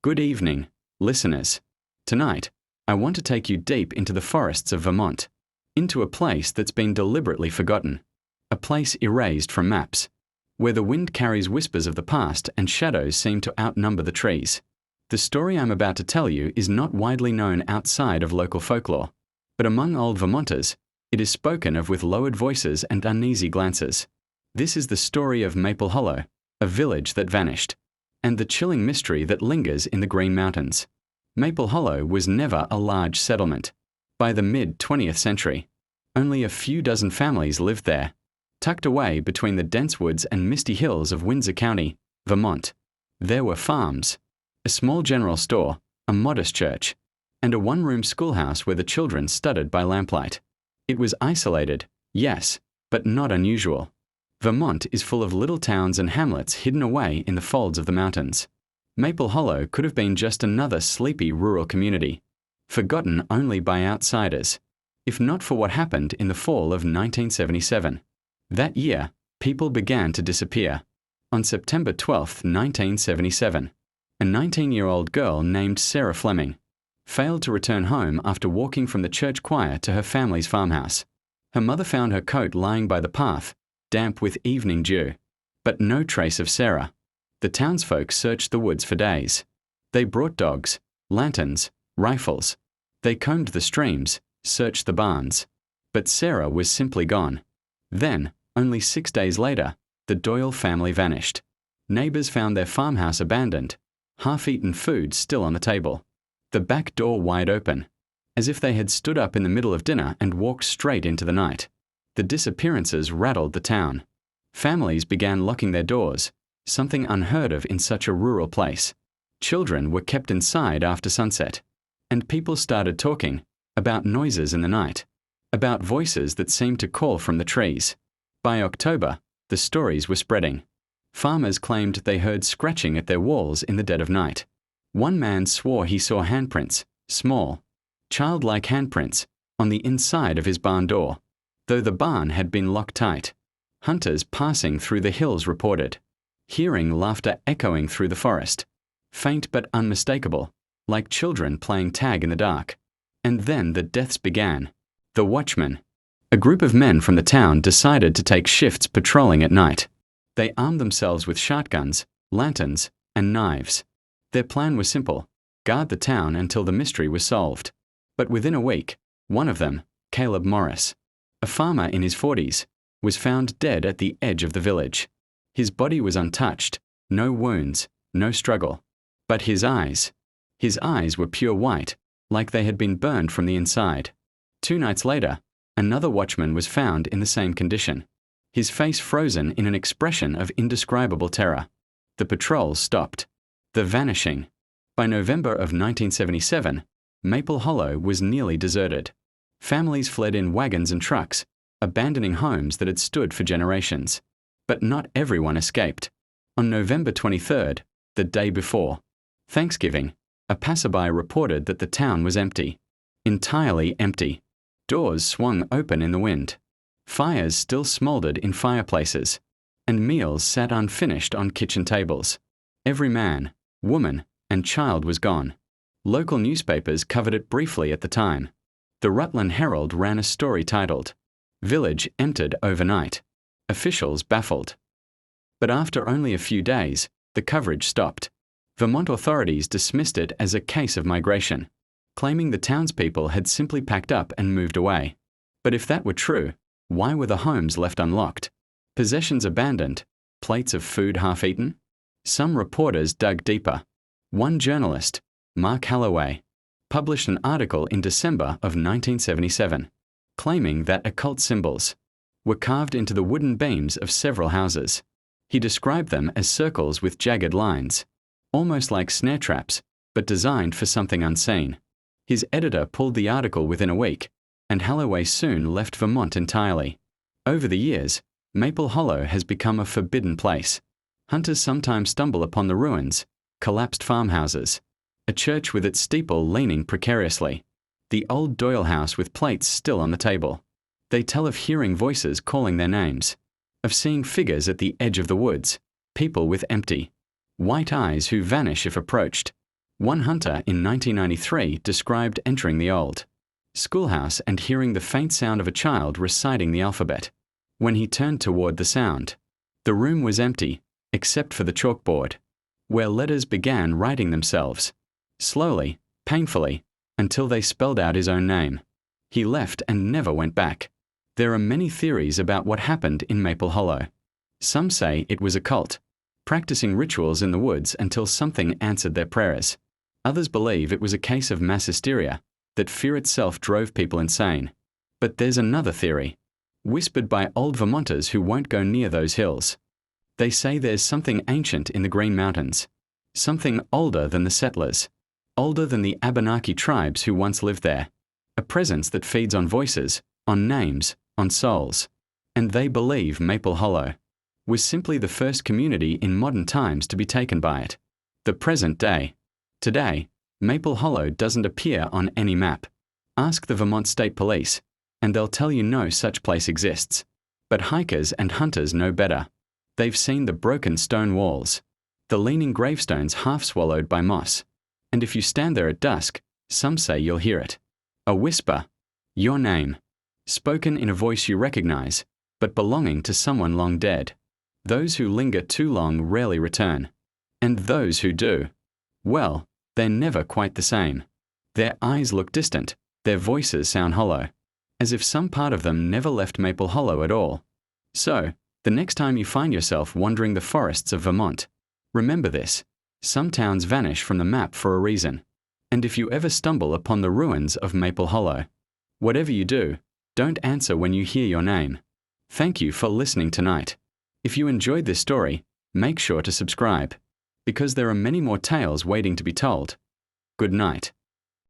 Good evening, listeners. Tonight, I want to take you deep into the forests of Vermont, into a place that's been deliberately forgotten, a place erased from maps, where the wind carries whispers of the past and shadows seem to outnumber the trees. The story I'm about to tell you is not widely known outside of local folklore, but among old Vermonters, it is spoken of with lowered voices and uneasy glances. This is the story of Maple Hollow, a village that vanished, and the chilling mystery that lingers in the Green Mountains. Maple Hollow was never a large settlement. By the mid-20th century, only a few dozen families lived there, tucked away between the dense woods and misty hills of Windsor County, Vermont. There were farms, a small general store, a modest church, and a one-room schoolhouse where the children studied by lamplight. It was isolated, yes, but not unusual. Vermont is full of little towns and hamlets hidden away in the folds of the mountains. Maple Hollow could have been just another sleepy rural community, forgotten only by outsiders, if not for what happened in the fall of 1977. That year, people began to disappear. On September 12, 1977, a 19-year-old girl named Sarah Fleming failed to return home after walking from the church choir to her family's farmhouse. Her mother found her coat lying by the path, damp with evening dew, but no trace of Sarah. The townsfolk searched the woods for days. They brought dogs, lanterns, rifles. They combed the streams, searched the barns. But Sarah was simply gone. Then, only 6 days later, the Doyle family vanished. Neighbors found their farmhouse abandoned, half-eaten food still on the table, the back door wide open, as if they had stood up in the middle of dinner and walked straight into the night. The disappearances rattled the town. Families began locking their doors, something unheard of in such a rural place. Children were kept inside after sunset, and people started talking about noises in the night, about voices that seemed to call from the trees. By October, the stories were spreading. Farmers claimed they heard scratching at their walls in the dead of night. One man swore he saw handprints, small, childlike handprints, on the inside of his barn door, though the barn had been locked tight. Hunters passing through the hills reported hearing laughter echoing through the forest, faint but unmistakable, like children playing tag in the dark. And then the deaths began. The watchmen, a group of men from the town, decided to take shifts patrolling at night. They armed themselves with shotguns, lanterns, and knives. Their plan was simple: guard the town until the mystery was solved. But within a week, one of them, Caleb Morris, a farmer in his 40s, was found dead at the edge of the village. His body was untouched, no wounds, no struggle. But his eyes were pure white, like they had been burned from the inside. 2 nights later, another watchman was found in the same condition, his face frozen in an expression of indescribable terror. The patrol stopped. The vanishing. By November of 1977, Maple Hollow was nearly deserted. Families fled in wagons and trucks, abandoning homes that had stood for generations. But not everyone escaped. On November 23rd, the day before Thanksgiving, a passerby reported that the town was empty, entirely empty. Doors swung open in the wind. Fires still smoldered in fireplaces, and meals sat unfinished on kitchen tables. Every man, woman, and child was gone. Local newspapers covered it briefly at the time. The Rutland Herald ran a story titled, "Village Entered Overnight. Officials Baffled." But after only a few days, the coverage stopped. Vermont authorities dismissed it as a case of migration, claiming the townspeople had simply packed up and moved away. But if that were true, why were the homes left unlocked? Possessions abandoned? Plates of food half-eaten? Some reporters dug deeper. One journalist, Mark Halloway, published an article in December of 1977, claiming that occult symbols were carved into the wooden beams of several houses. He described them as circles with jagged lines, almost like snare traps, but designed for something unseen. His editor pulled the article within a week, and Halloway soon left Vermont entirely. Over the years, Maple Hollow has become a forbidden place. Hunters sometimes stumble upon the ruins, collapsed farmhouses, a church with its steeple leaning precariously, the old Doyle house with plates still on the table. They tell of hearing voices calling their names, of seeing figures at the edge of the woods, people with empty, white eyes who vanish if approached. One hunter in 1993 described entering the old schoolhouse and hearing the faint sound of a child reciting the alphabet. When he turned toward the sound, the room was empty, except for the chalkboard, where letters began writing themselves, slowly, painfully, until they spelled out his own name. He left and never went back. There are many theories about what happened in Maple Hollow. Some say it was a cult, practicing rituals in the woods until something answered their prayers. Others believe it was a case of mass hysteria, that fear itself drove people insane. But there's another theory, whispered by old Vermonters who won't go near those hills. They say there's something ancient in the Green Mountains, something older than the settlers, older than the Abenaki tribes who once lived there, a presence that feeds on voices, on names, on souls. And they believe Maple Hollow was simply the first community in modern times to be taken by it. The present day. Today, Maple Hollow doesn't appear on any map. Ask the Vermont State Police, and they'll tell you no such place exists. But hikers and hunters know better. They've seen the broken stone walls, the leaning gravestones half swallowed by moss. And if you stand there at dusk, some say you'll hear it. A whisper, your name, spoken in a voice you recognize, but belonging to someone long dead. Those who linger too long rarely return. And those who do, well, they're never quite the same. Their eyes look distant, their voices sound hollow, as if some part of them never left Maple Hollow at all. So, the next time you find yourself wandering the forests of Vermont, remember this: some towns vanish from the map for a reason. And if you ever stumble upon the ruins of Maple Hollow, whatever you do, don't answer when you hear your name. Thank you for listening tonight. If you enjoyed this story, make sure to subscribe, because there are many more tales waiting to be told. Good night.